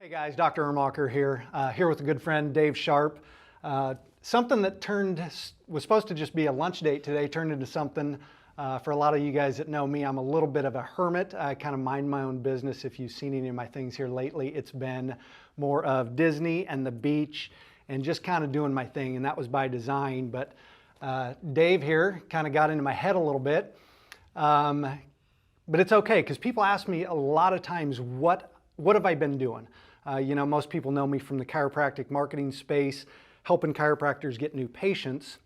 Hey guys, Dr. Ermacher here, here with a good friend, Dave Sharp. Something that was supposed to just be a lunch date today turned into something. For a lot of you guys that know me, I'm a little bit of a hermit. I kind of mind my own business. If you've seen any of my things here lately, it's been more of Disney and the beach and just kind of doing my thing, and that was by design. But Dave here kind of got into my head a little bit. But it's okay, because people ask me a lot of times, what have I been doing? Most people know me from the chiropractic marketing space, helping chiropractors get new patients,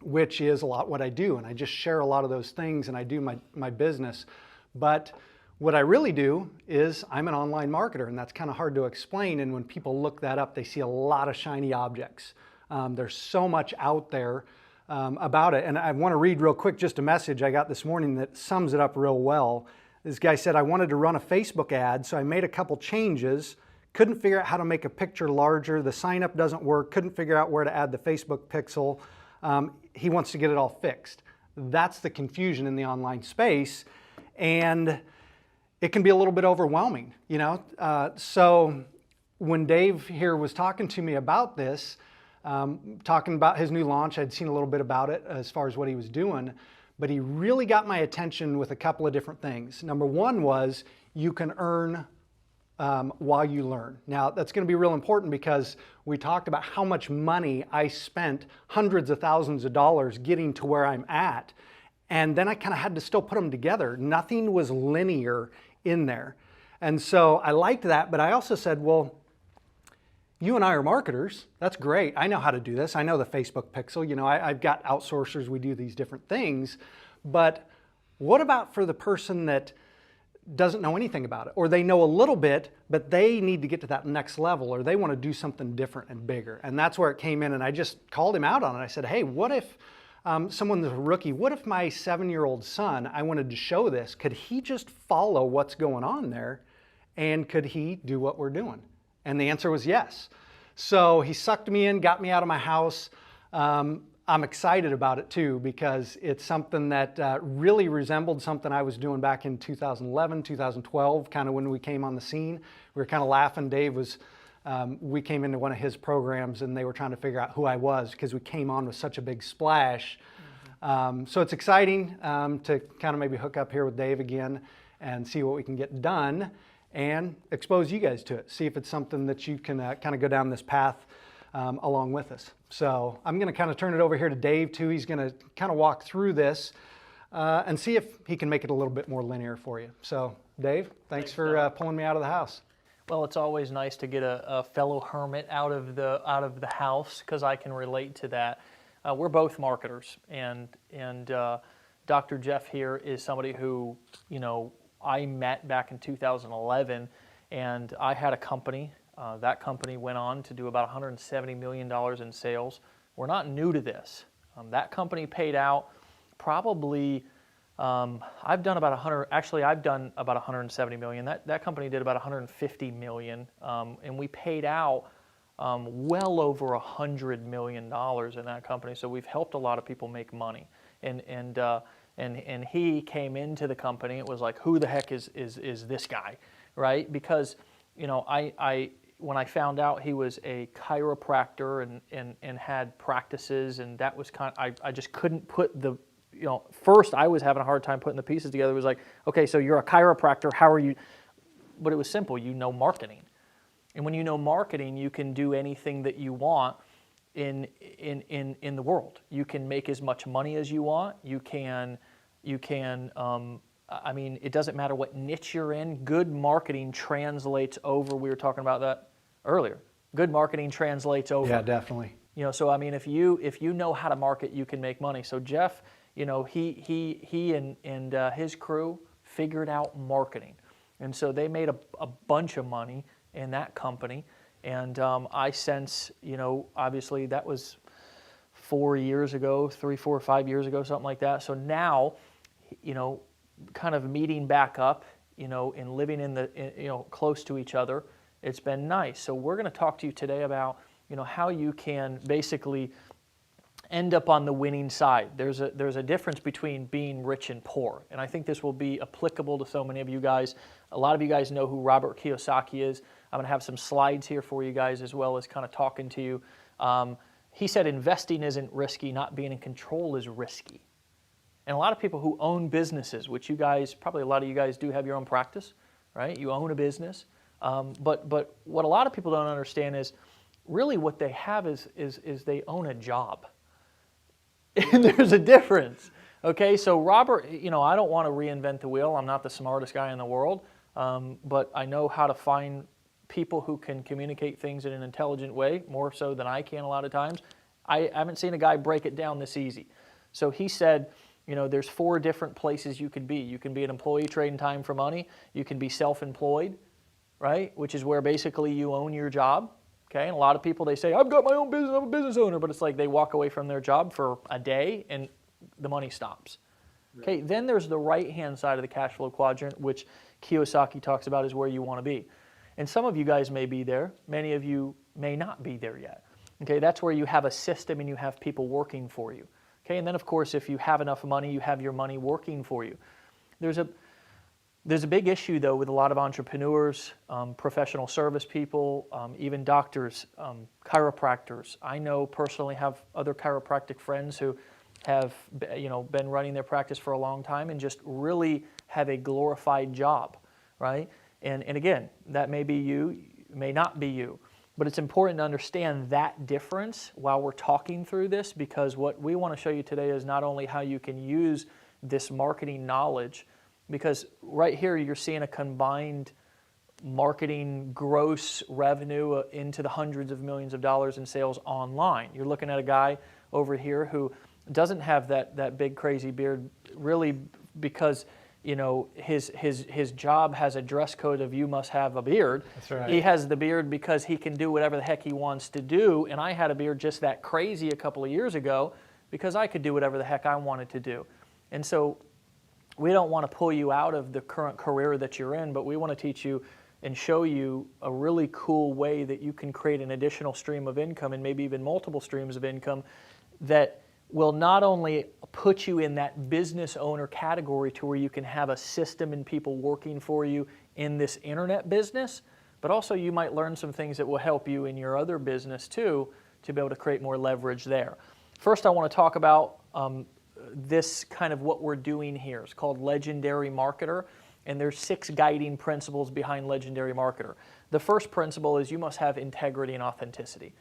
which is a lot what I do. And I just share a lot of those things and I do my business. But what I really do is I'm an online marketer, and that's kind of hard to explain. And when people look that up, they see a lot of shiny objects. There's so much out there about it. And I want to read real quick just a message I got this morning that sums it up real well. This guy said, I wanted to run a Facebook ad, so I made a couple changes. Couldn't figure out how to make a picture larger. The sign up doesn't work. Couldn't figure out where to add the Facebook pixel. He wants to get it all fixed. That's the confusion in the online space. And it can be a little bit overwhelming, So when Dave here was talking to me about this, talking about his new launch, I'd seen a little bit about it as far as what he was doing, but he really got my attention with a couple of different things. Number one was you can earn while you learn. Now, that's going to be real important because we talked about how much money I spent, hundreds of thousands of dollars getting to where I'm at. And then I kind of had to still put them together. Nothing was linear in there. And so I liked that, but I also said, well, you and I are marketers. That's great. I know how to do this. I know the Facebook pixel. I've got outsourcers. We do these different things. But what about for the person that doesn't know anything about it, or they know a little bit, but they need to get to that next level, or they want to do something different and bigger? And that's where it came in, and I just called him out on it. I said, hey, what if someone's a rookie? What if my 7-year-old son, I wanted to show this, could he just follow what's going on there, and could he do what we're doing? And the answer was yes. So he sucked me in, got me out of my house. I'm excited about it too, because it's something that really resembled something I was doing back in 2011, 2012, kind of when we came on the scene. We were kind of laughing. Dave was, we came into one of his programs and they were trying to figure out who I was because we came on with such a big splash. So it's exciting to kind of maybe hook up here with Dave again and see what we can get done and expose you guys to it. See if it's something that you can kind of go down this path along with us. So I'm going to kind of turn it over here to Dave too. He's going to kind of walk through this and see if he can make it a little bit more linear for you. So Dave, thanks for pulling me out of the house. Well, it's always nice to get a fellow hermit out of the house, because I can relate to that. We're both marketers, and Dr. Jeff here is somebody who I met back in 2011, and I had a company. That company went on to do about $170 million in sales. We're not new to this. That company paid out probably, I've done about 170 million. That company did about 150 million, and we paid out well over $100 million in that company. So we've helped a lot of people make money. And he came into the company. It was like, who the heck is this guy, right? Because when I found out he was a chiropractor and had practices, and that was I just couldn't put first I was having a hard time putting the pieces together. It was like, okay, so you're a chiropractor, how are you? But it was simple, marketing. And when you know marketing, you can do anything that you want in the world. You can make as much money as you want. You can it doesn't matter what niche you're in. Good marketing translates over. We were talking about that earlier. Good marketing translates over. Yeah, definitely. So if you know how to market, you can make money. So Jeff, he and his crew figured out marketing, and so they made a bunch of money in that company. And I sense, obviously that was 4 years ago, 3, 4, 5 years ago, something like that. So now, kind of meeting back up, and living close to each other, it's been nice. So we're going to talk to you today about, how you can basically end up on the winning side. There's a difference between being rich and poor, and I think this will be applicable to so many of you guys. A lot of you guys know who Robert Kiyosaki is. I'm going to have some slides here for you guys as well as kind of talking to you. He said investing isn't risky, not being in control is risky. And a lot of people who own businesses, which you guys, probably a lot of you guys do have your own practice, right? You own a business. But what a lot of people don't understand is really what they have is they own a job. And there's a difference. Okay, so Robert, I don't want to reinvent the wheel. I'm not the smartest guy in the world, but I know how to find people who can communicate things in an intelligent way, more so than I can a lot of times. I haven't seen a guy break it down this easy. So he said, there's 4 different places you could be. You can be an employee trading time for money. You can be self-employed, right, which is where basically you own your job. Okay, and a lot of people, they say, I've got my own business, I'm a business owner, but it's like they walk away from their job for a day and the money stops. Okay, then there's the right-hand side of the cash flow quadrant, which Kiyosaki talks about is where you want to be. And some of you guys may be there. Many of you may not be there yet. Okay, that's where you have a system and you have people working for you. Okay, and then of course, if you have enough money, you have your money working for you. There's a big issue though with a lot of entrepreneurs, professional service people, even doctors, chiropractors. I know personally have other chiropractic friends who have been running their practice for a long time and just really have a glorified job, right? And again, that may be you, may not be you. But it's important to understand that difference while we're talking through this, because what we want to show you today is not only how you can use this marketing knowledge, because right here you're seeing a combined marketing gross revenue into the hundreds of millions of dollars in sales online. You're looking at a guy over here who doesn't have that big crazy beard, really, because his job has a dress code of you must have a beard. That's right. He has the beard because he can do whatever the heck he wants to do, and I had a beard just that crazy a couple of years ago because I could do whatever the heck I wanted to do. And so we don't want to pull you out of the current career that you're in, but we want to teach you and show you a really cool way that you can create an additional stream of income and maybe even multiple streams of income that will not only put you in that business owner category to where you can have a system and people working for you in this internet business, but also you might learn some things that will help you in your other business too to be able to create more leverage there. First, I want to talk about this kind of what we're doing here. It's called Legendary Marketer, and there's 6 guiding principles behind Legendary Marketer. The first principle is you must have integrity and authenticity.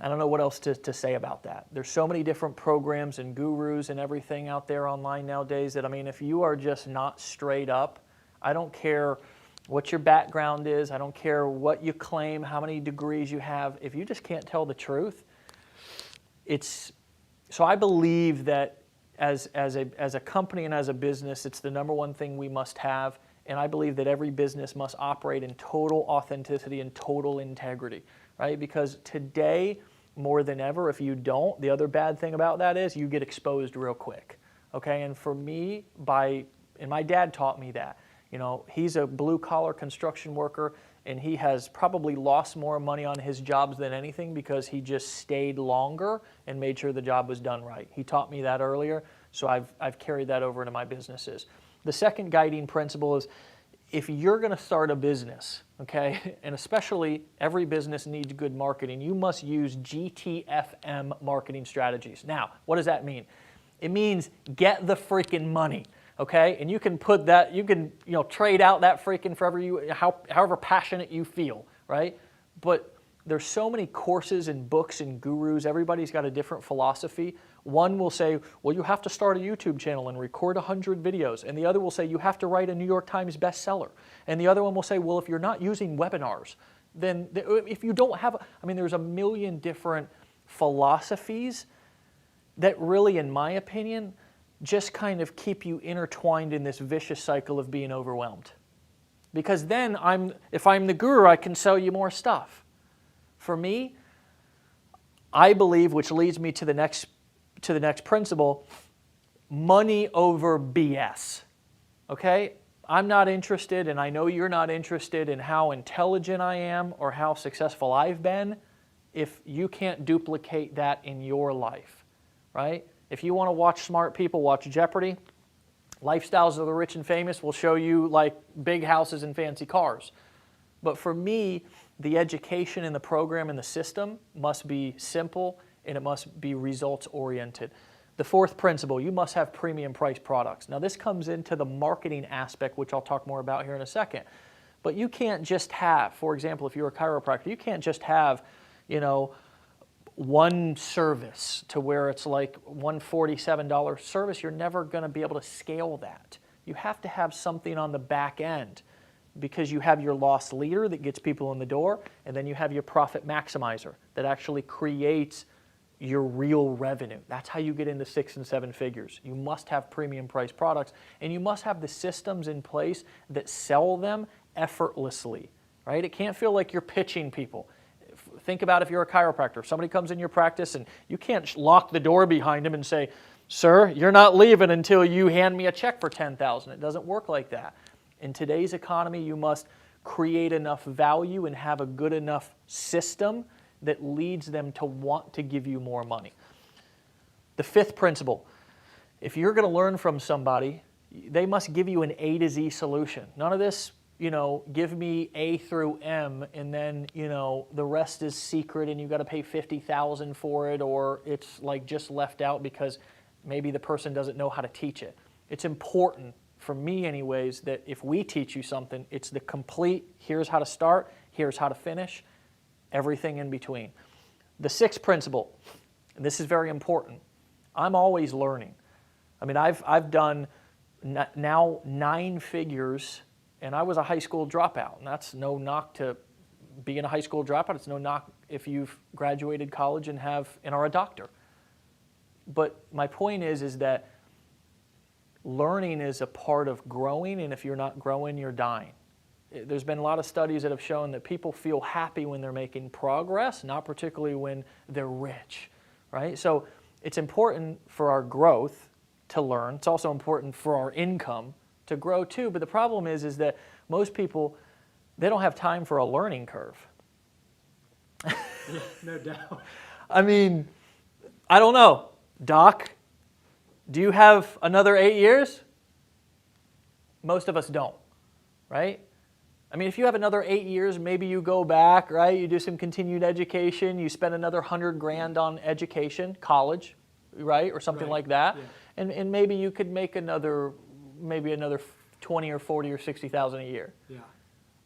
I don't know what else to say about that. There's so many different programs and gurus and everything out there online nowadays that, if you are just not straight up, I don't care what your background is, I don't care what you claim, how many degrees you have, if you just can't tell the truth, so I believe that as a company and as a business, it's the number one thing we must have, and I believe that every business must operate in total authenticity and total integrity, right? Because today, more than ever, if you don't, the other bad thing about that is you get exposed real quick, okay? And for me, and my dad taught me that, he's a blue-collar construction worker, and he has probably lost more money on his jobs than anything because he just stayed longer and made sure the job was done right. He taught me that earlier, so I've carried that over into my businesses. The second guiding principle is if you're going to start a business, okay, and especially every business needs good marketing, you must use GTFM marketing strategies. Now, what does that mean? It means get the freaking money. Okay, and you can put that, you can trade out that freaking however passionate you feel, right? But there's so many courses and books and gurus. Everybody's got a different philosophy. One will say, well, you have to start a YouTube channel and record 100 videos, and the other will say you have to write a New York Times bestseller, and the other one will say, well, if you're not using webinars, then if you don't have, there's a million different philosophies that really, in my opinion, just kind of keep you intertwined in this vicious cycle of being overwhelmed. Because then if I'm the guru, I can sell you more stuff. For me, I believe, which leads me to the next principle, money over BS. Okay? I'm not interested, and I know you're not interested in how intelligent I am or how successful I've been if you can't duplicate that in your life, right? If you want to watch smart people, watch Jeopardy. Lifestyles of the Rich and Famous will show you like big houses and fancy cars. But for me, the education in the program and the system must be simple and it must be results oriented. The fourth principle, you must have premium price products. Now this comes into the marketing aspect, which I'll talk more about here in a second. But you can't just have, for example, if you're a chiropractor, you can't just have, one service to where it's like $147 service. You're never going to be able to scale that. You have to have something on the back end because you have your loss leader that gets people in the door, and then you have your profit maximizer that actually creates your real revenue. That's how you get into 6 and 7 figures. You must have premium price products, and you must have the systems in place that sell them effortlessly, right? It can't feel like you're pitching people. Think about if you're a chiropractor. If somebody comes in your practice and you can't lock the door behind them and say, "Sir, you're not leaving until you hand me a check for $10,000." It doesn't work like that. In today's economy, you must create enough value and have a good enough system that leads them to want to give you more money. The fifth principle, if you're going to learn from somebody, they must give you an A to Z solution. None of this, give me A through M and then, the rest is secret and you got to pay $50,000 for it, or it's like just left out because maybe the person doesn't know how to teach it. It's important, for me anyways, that if we teach you something, it's the complete, here's how to start, here's how to finish, everything in between. The sixth principle, and this is very important, I'm always learning. I mean, I've done now 9 figures, and I was a high school dropout, and that's no knock to being a high school dropout. It's no knock if you've graduated college and are a doctor. But my point is that learning is a part of growing, and if you're not growing, you're dying. There's been a lot of studies that have shown that people feel happy when they're making progress, not particularly when they're rich, right? So it's important for our growth to learn. It's also important for our income to grow too. But the problem is that most people, they don't have time for a learning curve. Yeah, no doubt. I mean, I don't know. Doc, do you have another 8 years? Most of us don't, right? I mean, if you have another 8 years, maybe you go back, right? You do some continued education. You spend another $100,000 on education, college, right? Or something like that. Yeah. And maybe you could make another 20 or 40 or 60,000 a year. Yeah.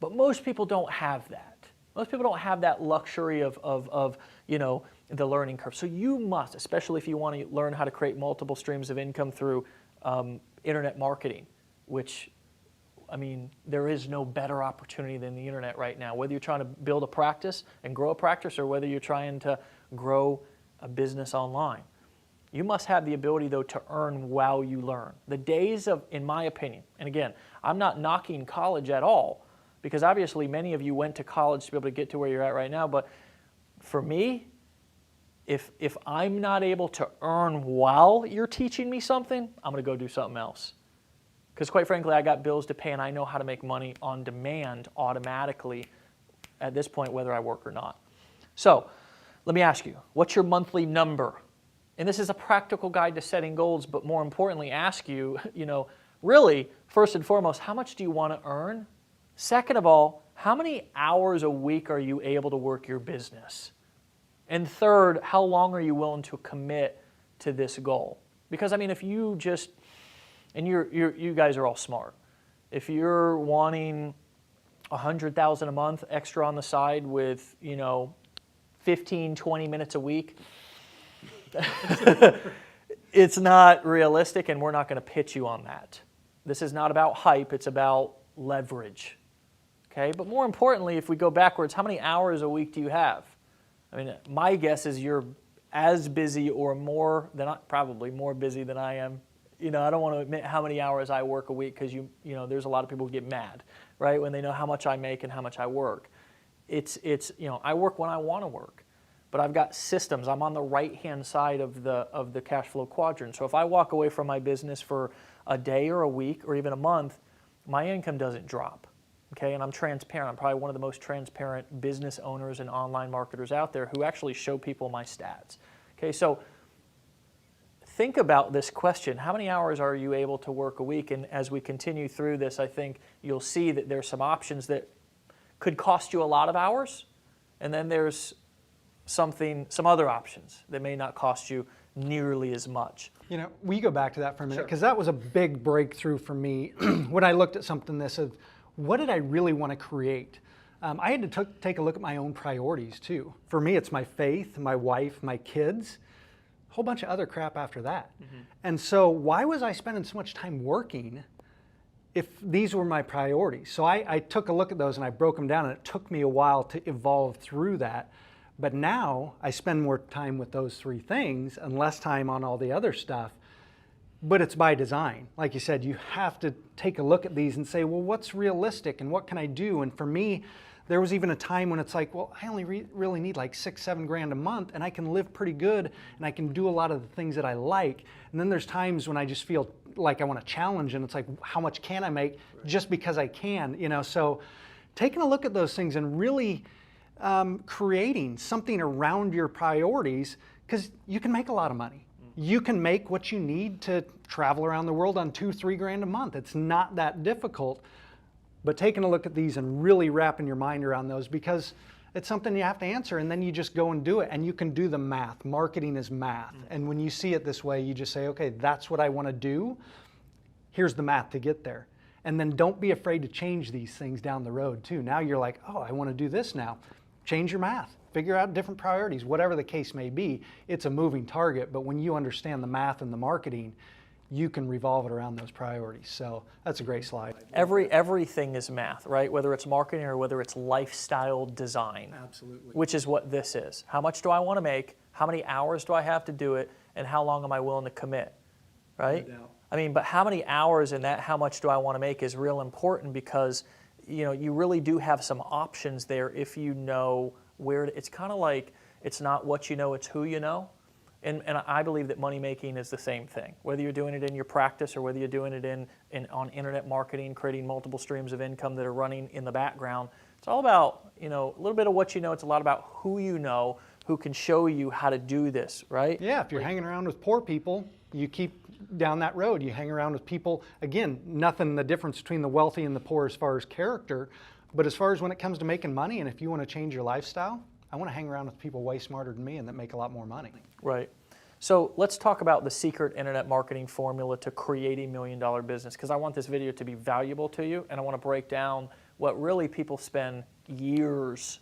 But most people don't have that. Most people don't have that luxury of the learning curve. So you must, especially if you want to learn how to create multiple streams of income through internet marketing, which, I mean, there is no better opportunity than the internet right now. Whether you're trying to build a practice and grow a practice, or whether you're trying to grow a business online. You must have the ability, though, to earn while you learn. The days of, in my opinion, and again, I'm not knocking college at all, because obviously many of you went to college to be able to get to where you're at right now, but for me, if I'm not able to earn while you're teaching me something, I'm going to go do something else. Because quite frankly, I got bills to pay, and I know how to make money on demand automatically at this point, whether I work or not. So let me ask you, what's your monthly number? And this is a practical guide to setting goals, but more importantly, ask you, really, first and foremost, how much do you want to earn? Second of all, how many hours a week are you able to work your business? And third, how long are you willing to commit to this goal? Because, I mean, if you just, and you guys are all smart, if you're wanting $100,000 a month extra on the side with, 15, 20 minutes a week, it's not realistic, and we're not going to pitch you on that. This is not about hype, it's about leverage. Okay, but more importantly, if we go backwards, how many hours a week do you have? I mean, my guess is you're as busy or more than, probably more busy than I am. I don't want to admit how many hours I work a week, because there's a lot of people who get mad, right, when they know how much I make and how much I work. It's I work when I want to work. But I've got systems. I'm on the right-hand side of the cash flow quadrant. So if I walk away from my business for a day or a week or even a month, my income doesn't drop. Okay, and I'm transparent. I'm probably one of the most transparent business owners and online marketers out there who actually show people my stats. Okay, so think about this question. How many hours are you able to work a week? And as we continue through this, I think you'll see that there's some options that could cost you a lot of hours, and then there's some other options that may not cost you nearly as much. You know, we go back to that for a minute, because that was a big breakthrough for me when I looked at something this of, what did I really want to create? I had to take a look at my own priorities too. For me, it's my faith, my wife, my kids, a whole bunch of other crap after that. And so why was I spending so much time working if these were my priorities? So I took a look at those and I broke them down, and it took me a while to evolve through that. But now I spend more time with those three things and less time on all the other stuff. But it's by design. Like you said, you have to take a look at these and say, well, what's realistic and what can I do? And for me, there was even a time when it's like, well, I only really need like $6-7 grand a month, and I can live pretty good, and I can do a lot of the things that I like. And then there's times when I just feel like I want to challenge, and it's like, how much can I make just because I can, you know? So taking a look at those things and really creating something around your priorities, because you can make a lot of money. You can make what you need to travel around the world on $2-3 grand a month. It's not that difficult. But taking a look at these and really wrapping your mind around those, because it's something you have to answer, and then you just go and do it, and you can do the math. Marketing is math. And when you see it this way, you just say, okay, that's what I want to do. Here's the math to get there. And then don't be afraid to change these things down the road too. Now you're like, oh, I want to do this now. Change your math. Figure out different priorities, whatever the case may be. It's a moving target, but when you understand the math and the marketing, you can revolve it around those priorities. So that's a great slide. Everything is math, right? Whether it's marketing or whether it's lifestyle design. Absolutely. Which is what this is. How much do I want to make? How many hours do I have to do it? And how long am I willing to commit, right? No doubt. I mean, but how many hours in that, how much do I want to make is real important, because you know, you really do have some options there if you know where to, it's kind of like, it's not what you know, it's who you know. And I believe that money making is the same thing. Whether you're doing it in your practice or whether you're doing it on internet marketing, creating multiple streams of income that are running in the background, it's all about, you know, a little bit of what you know. It's a lot about who you know, who can show you how to do this, right? Yeah, if you're hanging around with poor people, you keep down that road. You hang around with people, again, nothing the difference between the wealthy and the poor as far as character, but as far as when it comes to making money, and if you want to change your lifestyle, I want to hang around with people way smarter than me and that make a lot more money. Right. So let's talk about the secret internet marketing formula to create $1 million business, because I want this video to be valuable to you, and I want to break down what really people spend years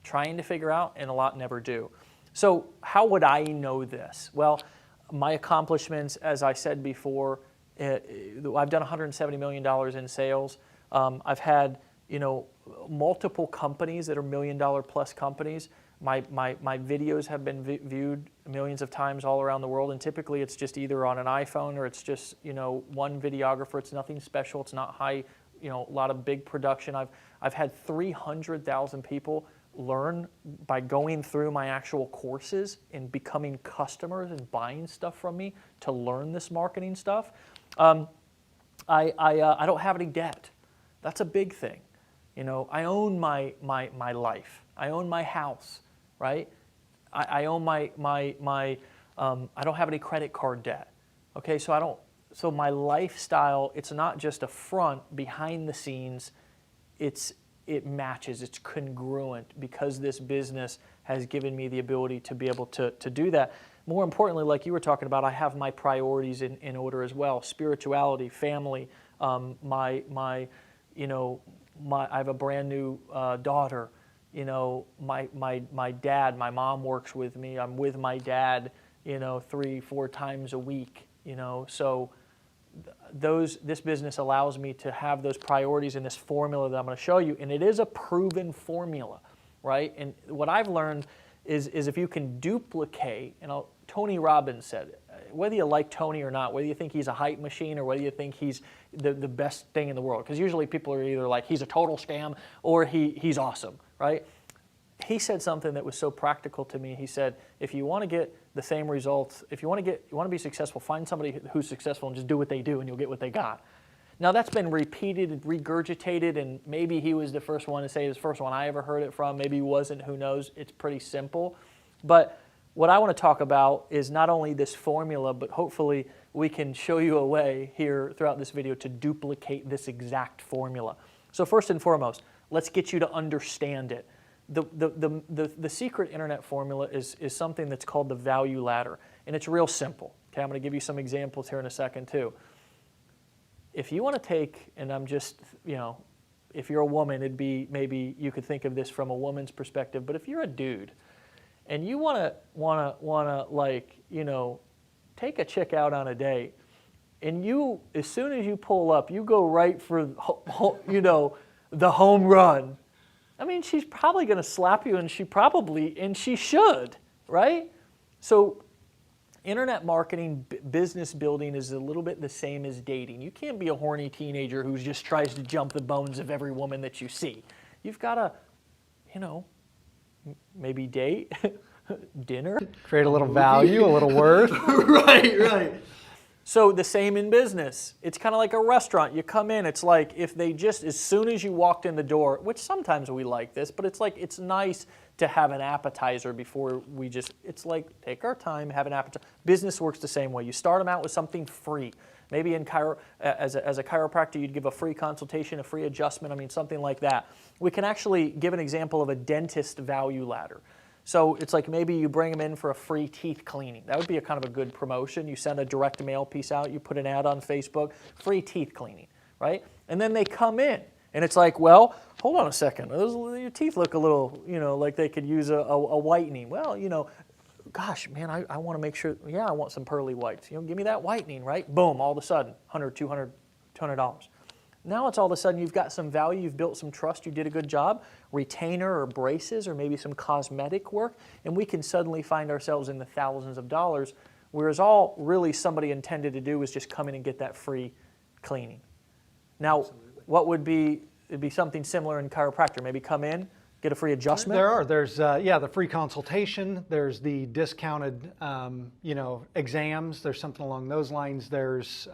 trying to figure out and a lot never do. So how would I know this? Well, my accomplishments, as I said before, I've done $170 million in sales. I've had, you know, multiple companies that are $1 million plus companies. My videos have been viewed millions of times all around the world, and typically it's just either on an iPhone or it's just, you know, one videographer. It's nothing special. It's not high, you know, a lot of big production. I've had 300,000 people learn by going through my actual courses and becoming customers and buying stuff from me to learn this marketing stuff. I don't have any debt. That's a big thing. You know, I own my life. I own my house, right? I own I don't have any credit card debt. Okay, so my lifestyle, it's not just a front behind the scenes, it matches, it's congruent, because this business has given me the ability to be able to do that. More importantly, like you were talking about, I have my priorities in order as well. Spirituality, family, I have a brand new daughter. You know, my dad, my mom works with me. I'm with my dad, you know, 3-4 times a week, you know. So this business allows me to have those priorities in this formula that I'm going to show you, and it is a proven formula, right? And what I've learned is if you can duplicate, Tony Robbins said, whether you like Tony or not, whether you think he's a hype machine or whether you think he's the best thing in the world, because usually people are either like, he's a total scam or he's awesome, right? He said something that was so practical to me. He said, if you want to get the same results, if you want to be successful, find somebody who's successful and just do what they do and you'll get what they got. Now that's been repeated and regurgitated, and maybe he was the first one to say, his first one I ever heard it from, maybe he wasn't, who knows. It's pretty simple. But what I want to talk about is not only this formula, but hopefully we can show you a way here throughout this video to duplicate this exact formula. So first and foremost, Let's get you to understand it. The secret internet formula is something that's called the value ladder, and it's real simple. Okay, I'm going to give you some examples here in a second too. If you want to take, and I'm just, if you're a woman, it'd be maybe you could think of this from a woman's perspective. But if you're a dude, and you wanna like, take a chick out on a date, and you, as soon as you pull up, you go right for, the home run. I mean, she's probably going to slap you, and she should, right? So internet marketing, business building is a little bit the same as dating. You can't be a horny teenager who just tries to jump the bones of every woman that you see. You've got to, maybe date, dinner. Create a little value, a little worth. Right. So the same in business. It's kind of like a restaurant. You come in, it's like if they just, as soon as you walked in the door, which sometimes we like this, but it's like it's nice to have an appetizer before it's like take our time, have an appetizer. Business works the same way. You start them out with something free. Maybe as a chiropractor, you'd give a free consultation, a free adjustment, something like that. We can actually give an example of a dentist value ladder. So it's like maybe you bring them in for a free teeth cleaning. That would be a kind of a good promotion. You send a direct mail piece out, you put an ad on Facebook, free teeth cleaning, right? And then they come in, and it's like, well, hold on a second. Your teeth look a little, like they could use a whitening. Well, gosh, man, I want to make sure, I want some pearly whites. Give me that whitening, right? Boom, all of a sudden, $100, $200, $200. Now it's all of a sudden you've got some value, you've built some trust, you did a good job, retainer or braces or maybe some cosmetic work, and we can suddenly find ourselves in the thousands of dollars, whereas all really somebody intended to do was just come in and get that free cleaning. Now, what would be, it'd be something similar in chiropractor, maybe come in, get a free adjustment? There's the free consultation. There's the discounted, exams. There's something along those lines. There's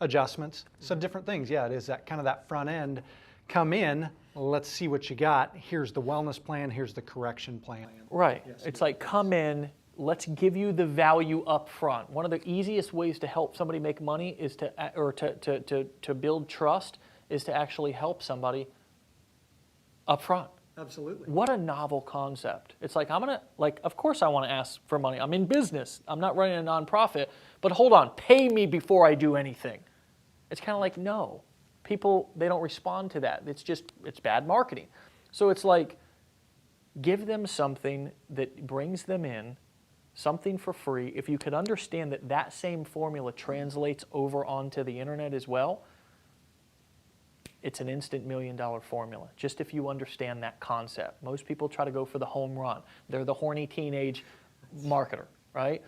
adjustments. So different things. Yeah, it is that kind of that front end. Come in, let's see what you got. Here's the wellness plan. Here's the correction plan. Right. It's like come in, let's give you the value up front. One of the easiest ways to help somebody make money is to build trust is to actually help somebody up front. Absolutely. What a novel concept. It's like, of course I want to ask for money. I'm in business. I'm not running a nonprofit. But hold on, pay me before I do anything. It's kind of like, no. People, they don't respond to that. It's bad marketing. So it's like, give them something that brings them in, something for free. If you could understand that same formula translates over onto the internet as well, it's an instant $1 million formula, just if you understand that concept. Most people try to go for the home run. They're the horny teenage marketer, right?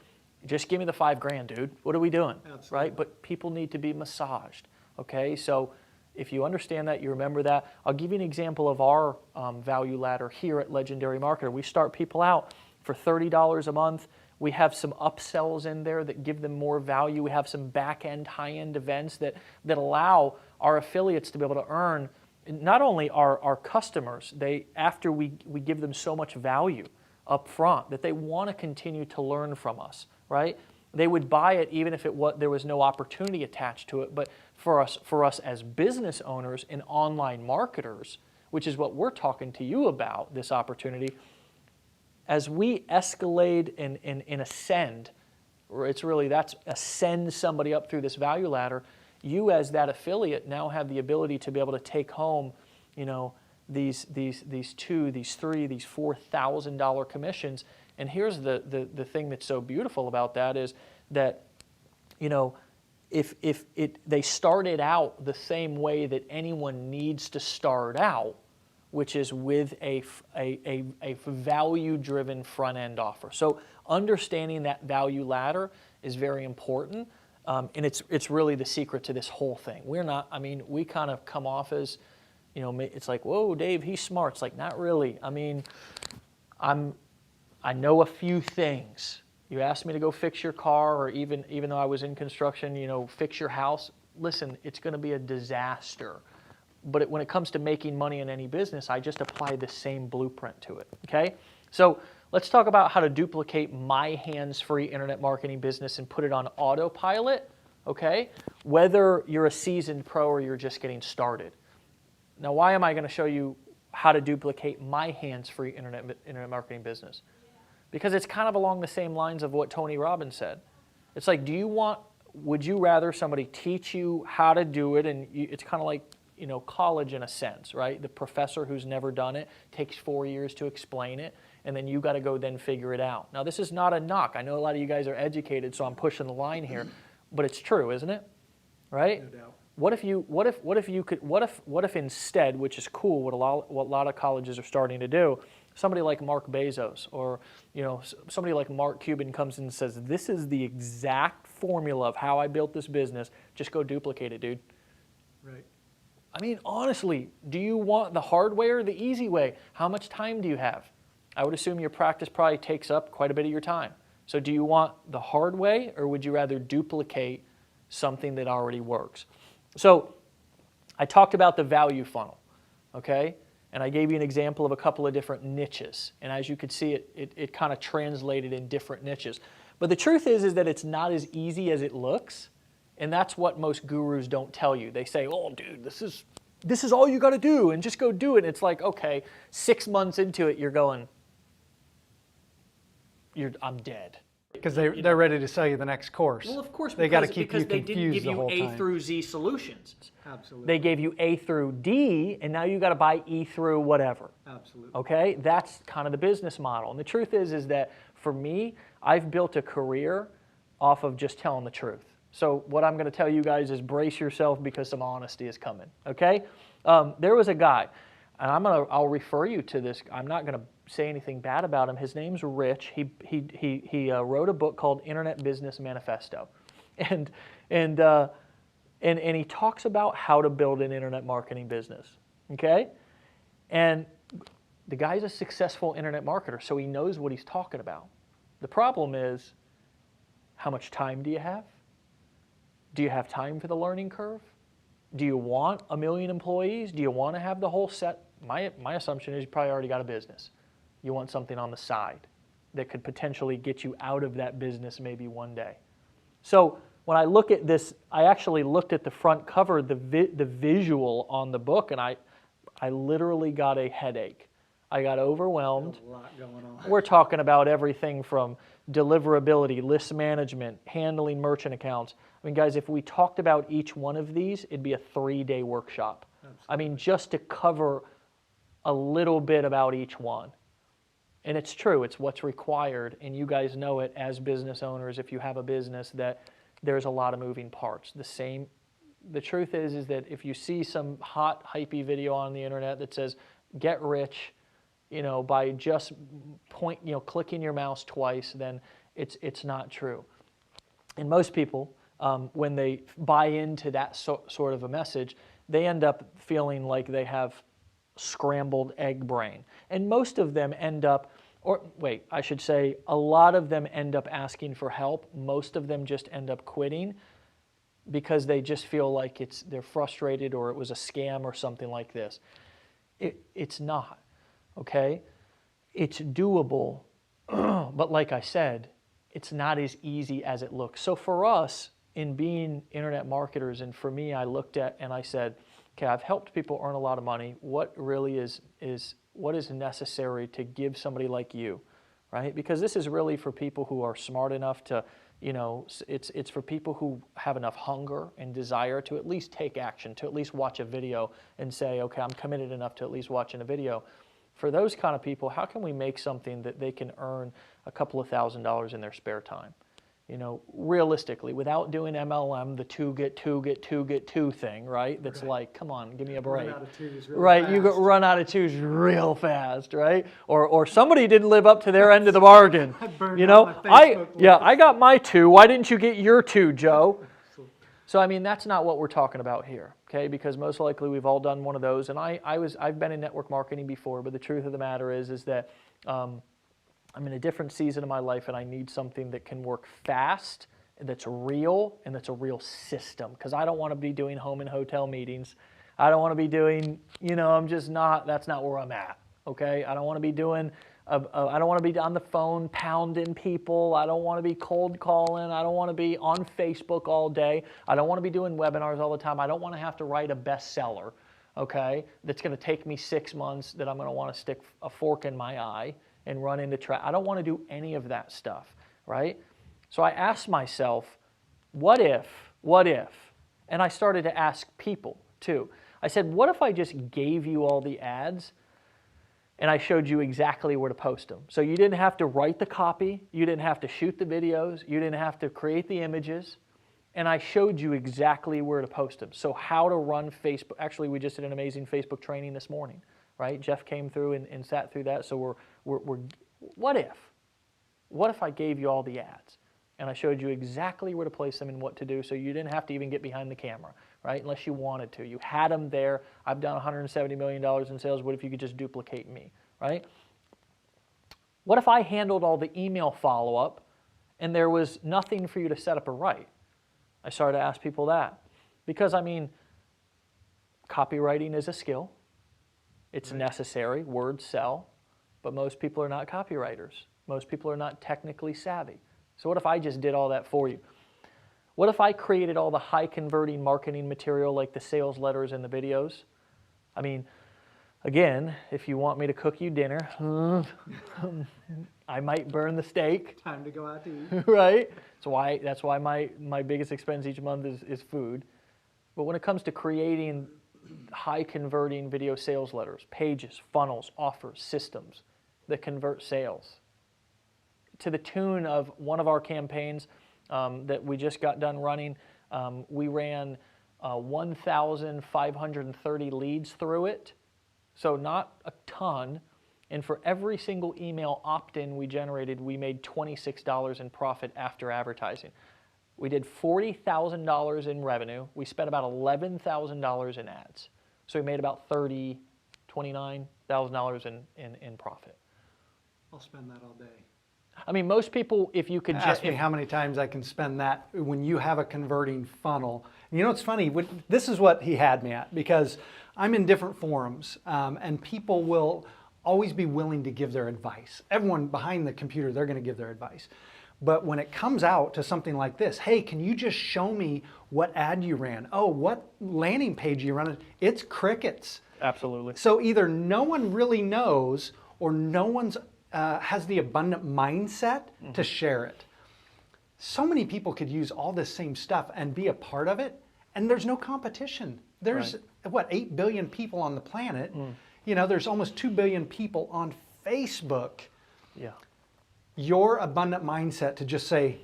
Just give me the $5,000, dude. What are we doing? Absolutely. Right? But people need to be massaged, okay? So if you understand that, you remember that. I'll give you an example of our value ladder here at Legendary Marketer. We start people out for $30 a month. We have some upsells in there that give them more value. We have some back-end, high-end events that allow our affiliates to be able to earn not only our customers, after we give them so much value up front that they want to continue to learn from us, right? They would buy it even if there was no opportunity attached to it. But for us as business owners and online marketers, which is what we're talking to you about, this opportunity, as we escalate and ascend, that's ascend somebody up through this value ladder, you as that affiliate now have the ability to be able to take home, these $2,000, these $3,000, these $4,000 commissions. And here's the thing that's so beautiful about that is that, if they started out the same way that anyone needs to start out, which is with a value-driven front-end offer. So understanding that value ladder is very important, and it's really the secret to this whole thing. We kind of come off as, it's like, whoa, Dave, he's smart. It's like, not really. I know a few things. You asked me to go fix your car, or even though I was in construction, fix your house. Listen, it's going to be a disaster. But when it comes to making money in any business, I just apply the same blueprint to it, okay? So let's talk about how to duplicate my hands-free internet marketing business and put it on autopilot, okay? Whether you're a seasoned pro or you're just getting started. Now, why am I going to show you how to duplicate my hands-free internet marketing business. Because it's kind of along the same lines of what Tony Robbins said. It's like, would you rather somebody teach you how to do it, and it's kind of like, college in a sense, right? The professor who's never done it takes 4 years to explain it, and then you got to go then figure it out. Now, this is not a knock. I know a lot of you guys are educated, so I'm pushing the line here, but it's true, isn't it? Right? No doubt. What if instead, which is cool, what a lot of colleges are starting to do, somebody like Mark Bezos or somebody like Mark Cuban comes in and says, this is the exact formula of how I built this business, just go duplicate it, dude. Right. I mean, honestly, do you want the hard way or the easy way? How much time do you have? I would assume your practice probably takes up quite a bit of your time. So do you want the hard way, or would you rather duplicate something that already works? So I talked about the value funnel, okay? And I gave you an example of a couple of different niches. And as you could see, it kind of translated in different niches. But the truth is that it's not as easy as it looks. And that's what most gurus don't tell you. They say, oh, dude, this is all you got to do, and just go do it. And it's like, okay, 6 months into it, you're going, I'm dead. Because they're ready to sell you the next course. Well, of course, they got to keep you because they didn't confused give the whole you A time. through Z solutions. Absolutely. They gave you A through D, and now you got to buy E through whatever. Absolutely. Okay, that's kind of the business model. And the truth is that for me, I've built a career off of just telling the truth. So what I'm going to tell you guys is brace yourself, because some honesty is coming. Okay, there was a guy, and I'll refer you to this. I'm not going to say anything bad about him. His name's Rich. He wrote a book called Internet Business Manifesto, and he talks about how to build an internet marketing business. Okay, and the guy's a successful internet marketer, so he knows what he's talking about. The problem is, how much time do you have? Do you have time for the learning curve? Do you want 1 million employees? Do you want to have the whole set? My assumption is you probably already got a business. You want something on the side that could potentially get you out of that business maybe one day. So when I look at this, I actually looked at the front cover, the visual on the book, and I literally got a headache. I got overwhelmed. There's a lot going on. We're talking about everything from deliverability, list management, handling merchant accounts. I mean, guys, if we talked about each one of these, it'd be a 3-day workshop. Absolutely. I mean, just to cover a little bit about each one. And it's true, it's what's required, and you guys know it as business owners, if you have a business, that there's a lot of moving parts. The truth is that if you see some hot, hypey video on the internet that says, get rich, by just clicking your mouse twice, then it's not true. And most people, when they buy into that sort of a message, they end up feeling like they have scrambled egg brain. And most of them end up, a lot of them end up asking for help. Most of them just end up quitting because they just feel like they're frustrated, or it was a scam or something like this. It's not, okay? It's doable, but like I said, it's not as easy as it looks. So for us, in being internet marketers, and for me, I looked at and I said, okay, I've helped people earn a lot of money. What really is what is necessary to give somebody like you, right? Because this is really for people who are smart enough to, it's for people who have enough hunger and desire to at least take action, to at least watch a video and say, okay, I'm committed enough to at least watching a video. For those kind of people, how can we make something that they can earn a couple of $1,000s in their spare time? Realistically, without doing MLM, the 2 get 2 get 2 get 2 thing, right? That's right. Like, come on, give me a break. Run out of twos really right, fast. You run out of 2s real fast, right? Or somebody didn't live up to their end of the bargain. I got my 2. Why didn't you get your 2, Joe? So I mean, that's not what we're talking about here, okay? Because most likely we've all done one of those, and I've been in network marketing before, but the truth of the matter is that I'm in a different season of my life, and I need something that can work fast, that's real, and that's a real system. Because I don't want to be doing home and hotel meetings. I don't want to be doing, that's not where I'm at, okay? I don't want to be doing, I don't want to be on the phone pounding people. I don't want to be cold calling. I don't want to be on Facebook all day. I don't want to be doing webinars all the time. I don't want to have to write a bestseller, okay, that's going to take me 6 months, that I'm going to want to stick a fork in my eye and run into traffic. I don't want to do any of that stuff, right? So I asked myself, what if? And I started to ask people too. I said, what if I just gave you all the ads and I showed you exactly where to post them? So you didn't have to write the copy, you didn't have to shoot the videos, you didn't have to create the images, and I showed you exactly where to post them. So how to run Facebook. Actually, we just did an amazing Facebook training this morning, right? Jeff came through and sat through that. So what if I gave you all the ads and I showed you exactly where to place them and what to do, so you didn't have to even get behind the camera, right? Unless you wanted to. You had them there. I've done $170 million in sales. What if you could just duplicate me, right? What if I handled all the email follow-up and there was nothing for you to set up or write? I started to ask people that. Because, I mean, copywriting is a skill. It's necessary. Words sell. But most people are not copywriters. Most people are not technically savvy. So what if I just did all that for you? What if I created all the high-converting marketing material like the sales letters and the videos? I mean, again, if you want me to cook you dinner, I might burn the steak. Time to go out to eat. Right? That's why my biggest expense each month is food. But when it comes to creating high-converting video sales letters, pages, funnels, offers, systems that convert sales, to the tune of one of our campaigns that we just got done running, we ran 1,530 leads through it. So not a ton. And for every single email opt-in we generated, we made $26 in profit after advertising. We did $40,000 in revenue. We spent about $11,000 in ads. So we made about $29,000 in profit. I'll spend that all day. I mean, most people, if you could Ask me how many times I can spend that when you have a converting funnel. You know, it's funny, this is what he had me at, because I'm in different forums and people will always be willing to give their advice. Everyone behind the computer, they're going to give their advice. But when it comes out to something like this, hey, can you just show me what ad you ran? Oh, what landing page you ran? It's crickets. Absolutely. So either no one really knows or no one's has the abundant mindset to share it. So many people could use all this same stuff and be a part of it, and there's no competition. There's, what, 8 billion people on the planet. You know, there's almost 2 billion people on Facebook. Yeah. Your abundant mindset to just say,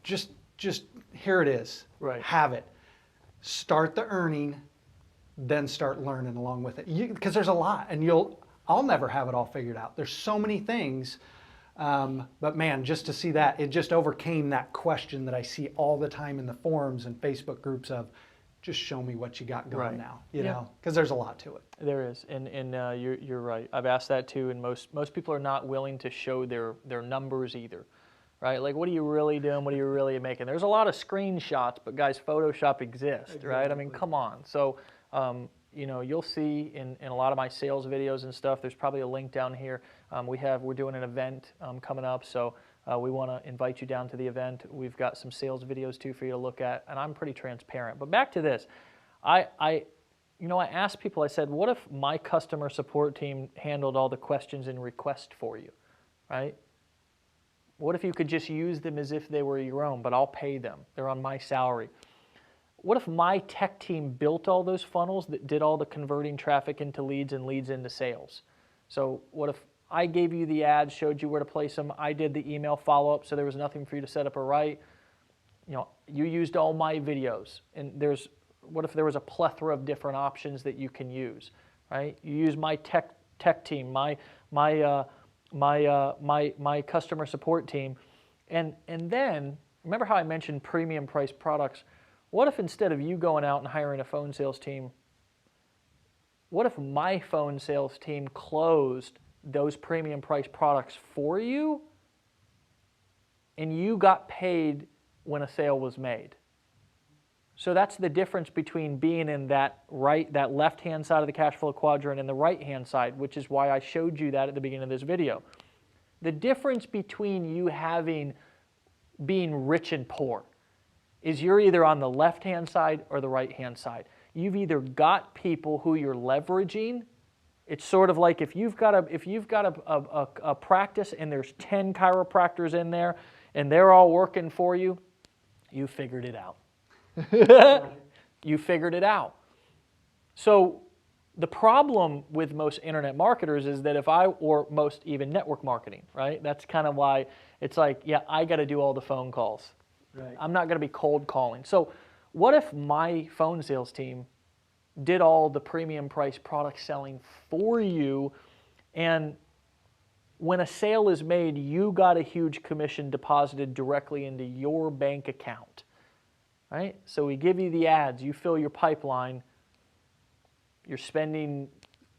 just here it is. Right. Have it. Start the earning, then start learning along with it. Because there's a lot, and I'll never have it all figured out. There's so many things, but man, just to see that, it just overcame that question that I see all the time in the forums and Facebook groups of, just show me what you got going now, you know, because there's a lot to it. There is, and you're right. I've asked that too, and most people are not willing to show their numbers either, right? Like, what are you really doing? What are you really making? There's a lot of screenshots, but guys, Photoshop exists, right? I mean, come on. So, you know, you'll see in a lot of my sales videos and stuff, there's probably a link down here. We're doing an event coming up, so we want to invite you down to the event. We've got some sales videos too for you to look at, and I'm pretty transparent. But back to this, I asked people, I said, what if my customer support team handled all the questions and requests for you, right? What if you could just use them as if they were your own, but I'll pay them. They're on my salary. What if my tech team built all those funnels that did all the converting traffic into leads and leads into sales? So what if I gave you the ads, showed you where to place them, I did the email follow-up, so there was nothing for you to set up or write. You know, you used all my videos, and what if there was a plethora of different options that you can use, right? You use my tech team, my customer support team, and then remember how I mentioned premium price products? What if instead of you going out and hiring a phone sales team, what if my phone sales team closed those premium price products for you and you got paid when a sale was made? So that's the difference between being in that left-hand side of the cash flow quadrant and the right-hand side, which is why I showed you that at the beginning of this video. The difference between you being rich and poor is you're either on the left-hand side or the right-hand side. you've either got people who you're leveraging. It's sort of like if you've got a practice and there's 10 chiropractors in there and they're all working for you, you figured it out. You figured it out. So the problem with most internet marketers is that or most even network marketing, right? That's kind of why it's like, yeah, I got to do all the phone calls. Right. I'm not going to be cold calling. So what if my phone sales team did all the premium price product selling for you, and when a sale is made, you got a huge commission deposited directly into your bank account, right? So we give you the ads, you fill your pipeline, you're spending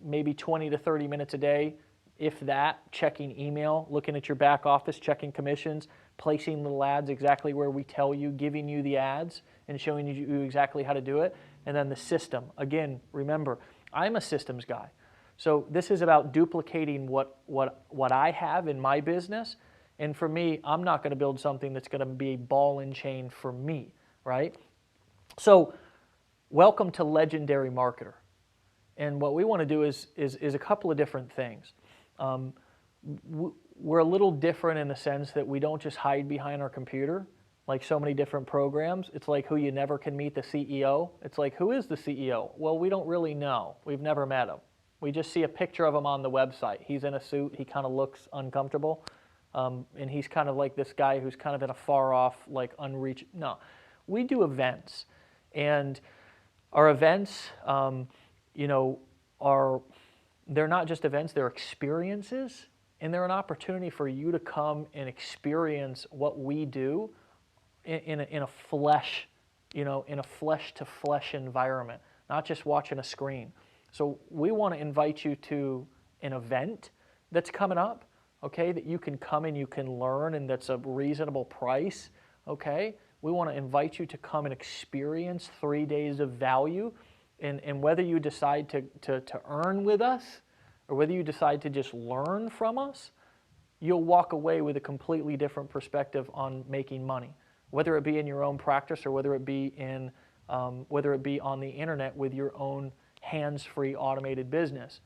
maybe 20 to 30 minutes a day, if that, checking email, looking at your back office, checking commissions, placing little ads exactly where we tell you, giving you the ads and showing you exactly how to do it. And then the system. Again, remember, I'm a systems guy. So this is about duplicating what I have in my business. And for me, I'm not going to build something that's going to be a ball and chain for me, right? So welcome to Legendary Marketer. And what we want to do is a couple of different things. We're a little different in the sense that we don't just hide behind our computer like so many different programs. It's like who you never can meet, the CEO. It's like, who is the CEO? Well, we don't really know. We've never met him. We just see a picture of him on the website. He's in a suit. He kind of looks uncomfortable. And he's kind of like this guy who's kind of in a far off, like unreached. No, we do events. And our events, they're not just events, they're experiences. And they're an opportunity for you to come and experience what we do in a flesh, in a flesh to flesh environment, not just watching a screen. So we want to invite you to an event that's coming up, okay, that you can come and you can learn, and that's a reasonable price, okay? We want to invite you to come and experience 3 days of value, and whether you decide to earn with us or whether you decide to just learn from us, you'll walk away with a completely different perspective on making money, whether it be in your own practice or whether it be on the internet with your own hands-free automated business.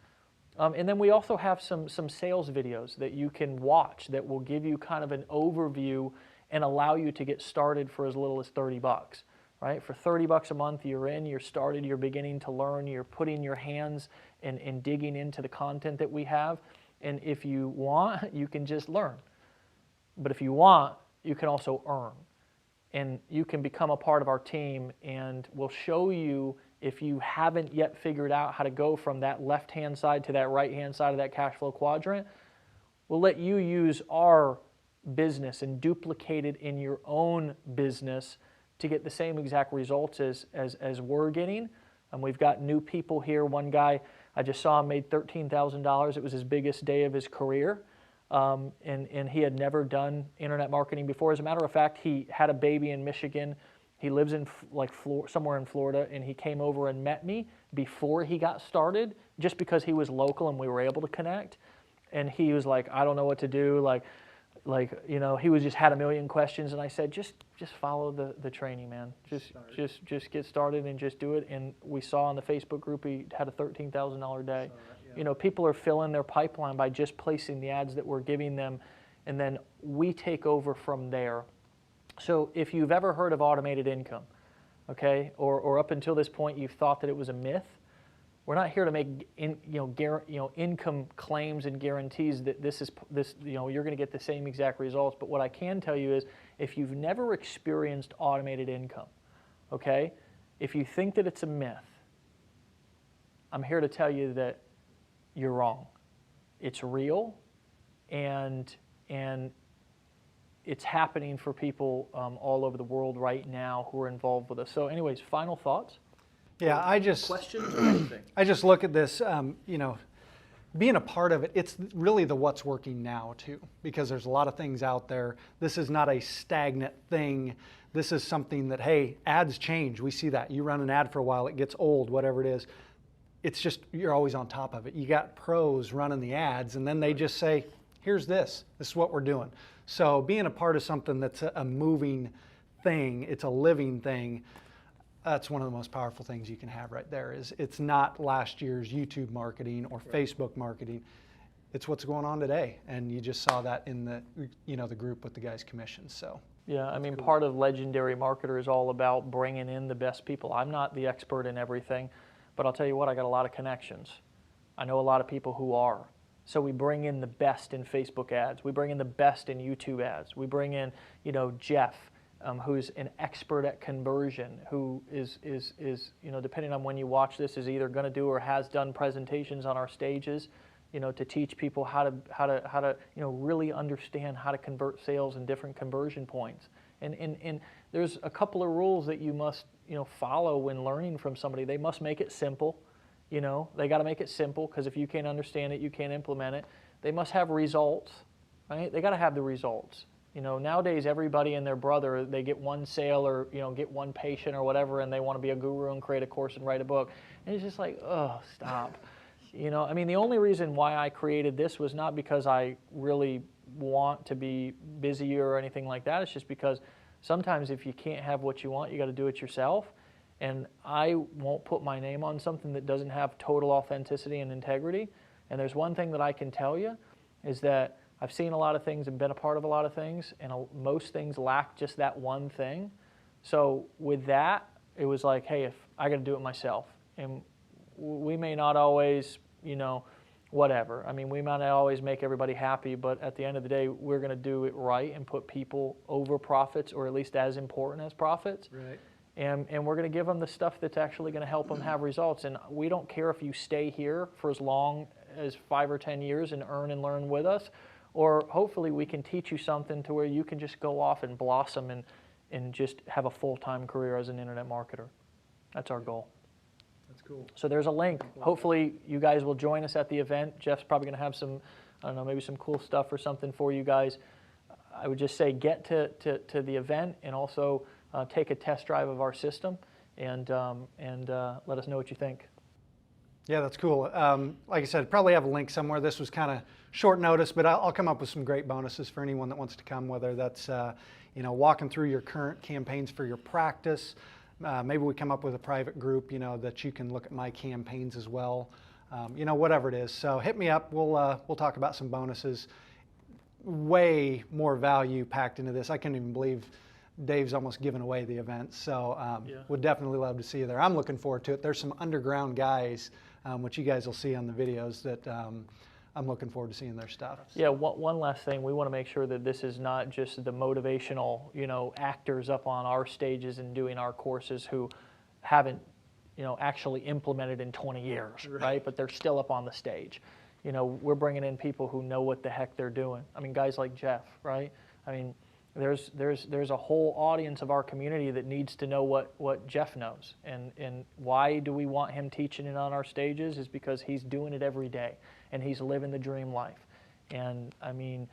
And then we also have some sales videos that you can watch that will give you kind of an overview and allow you to get started for as little as 30 bucks, right? For 30 bucks a month, you're started, you're beginning to learn, you're putting your hands and digging into the content that we have. And if you want, you can just learn. But if you want, you can also earn. And you can become a part of our team, and we'll show you, if you haven't yet figured out how to go from that left-hand side to that right-hand side of that cash flow quadrant, we'll let you use our business and duplicate it in your own business to get the same exact results as we're getting. And we've got new people here. One guy, I just saw him, made $13,000. It was his biggest day of his career. And he had never done internet marketing before. As a matter of fact, he had a baby in Michigan. He lives in somewhere in Florida, and he came over and met me before he got started, just because he was local and we were able to connect. And he was like, I don't know what to do. He was just had a million questions, and I said, just follow the training, man. Just get started and just do it. And we saw on the Facebook group he had a $13,000 day. Yeah. People are filling their pipeline by just placing the ads that we're giving them, and then we take over from there. So if you've ever heard of automated income, okay, or up until this point you've thought that it was a myth, we're not here to make income claims and guarantees that you're going to get the same exact results. But what I can tell you is, if you've never experienced automated income, okay, if you think that it's a myth, I'm here to tell you that you're wrong. It's real, and it's happening for people all over the world right now who are involved with us. So anyways, final thoughts? Yeah, Questions or anything? I just look at this, being a part of it, it's really the what's working now too, because there's a lot of things out there. This is not a stagnant thing. This is something that, hey, ads change. We see that. You run an ad for a while, it gets old, whatever it is. It's just, you're always on top of it. You got pros running the ads, and then they just say, here's this. This is what we're doing. So being a part of something that's a moving thing, it's a living thing, That's one of the most powerful things you can have right there. Is it's not last year's YouTube marketing or Facebook marketing. It's what's going on today, and you just saw that in the the group with the guys' commissions. So Yeah, I mean, part of Legendary Marketer is all about bringing in the best people. I'm not the expert in everything, but I'll tell you what, I got a lot of connections. I know a lot of people who are. So we bring in the best in Facebook ads. We bring in the best in YouTube ads. We bring in, Jeff, who's an expert at conversion, who is depending on when you watch this, is either going to do or has done presentations on our stages, to teach people how to really understand how to convert sales in different conversion points. And there's a couple of rules that you must follow when learning from somebody. They must make it simple. They got to make it simple, because if you can't understand it, you can't implement it. They must have results, right? They got to have the results. Nowadays everybody and their brother, they get one sale or get one patient or whatever, and they want to be a guru and create a course and write a book. And it's just like, oh, stop. I mean, the only reason why I created this was not because I really want to be busier or anything like that. It's just because sometimes if you can't have what you want, you got to do it yourself. And I won't put my name on something that doesn't have total authenticity and integrity. And there's one thing that I can tell you, is that I've seen a lot of things and been a part of a lot of things, and most things lack just that one thing. So with that, it was like, hey, if I got to do it myself. And we may not always, whatever. I mean, we might not always make everybody happy, but at the end of the day, we're going to do it right and put people over profits, or at least as important as profits. right. And we're going to give them the stuff that's actually going to help them have results. And we don't care if you stay here for as long as 5 or 10 years and earn and learn with us, or hopefully we can teach you something to where you can just go off and blossom and just have a full-time career as an internet marketer. That's our goal. That's cool. So there's a link. Hopefully you guys will join us at the event. Jeff's probably going to have some, I don't know, maybe some cool stuff or something for you guys. I would just say get to the event, and also take a test drive of our system, and let us know what you think. Yeah, that's cool. Like I said, probably have a link somewhere. This was kind of short notice, but I'll come up with some great bonuses for anyone that wants to come, whether that's walking through your current campaigns for your practice. Maybe we come up with a private group, that you can look at my campaigns as well. Whatever it is. So hit me up. We'll talk about some bonuses. Way more value packed into this. I can't even believe Dave's almost given away the event. So would definitely love to see you there. I'm looking forward to it. There's some underground guys, which you guys will see on the videos, that I'm looking forward to seeing their stuff. Yeah, one last thing. We want to make sure that this is not just the motivational, actors up on our stages and doing our courses who haven't, actually implemented in 20 years, right? But they're still up on the stage. We're bringing in people who know what the heck they're doing. I mean, guys like Jeff, right? I mean, there's a whole audience of our community that needs to know what Jeff knows. And why do we want him teaching it on our stages? Is because he's doing it every day, and he's living the dream life. And I mean,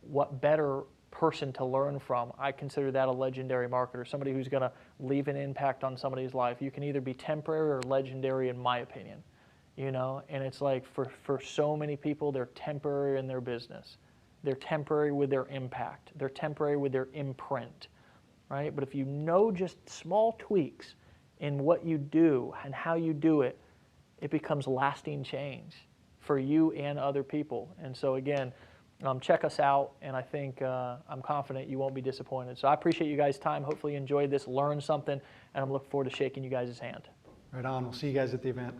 what better person to learn from? I consider that a legendary marketer, somebody who's going to leave an impact on somebody's life. You can either be temporary or legendary, in my opinion. And it's like for so many people, they're temporary in their business. They're temporary with their impact. They're temporary with their imprint, right? But if you know just small tweaks in what you do and how you do it, it becomes lasting change for you and other people. And so again, check us out, and I think I'm confident you won't be disappointed. So I appreciate you guys' time. Hopefully you enjoyed this, learned something, and I'm looking forward to shaking you guys' hand. Right on. We'll see you guys at the event.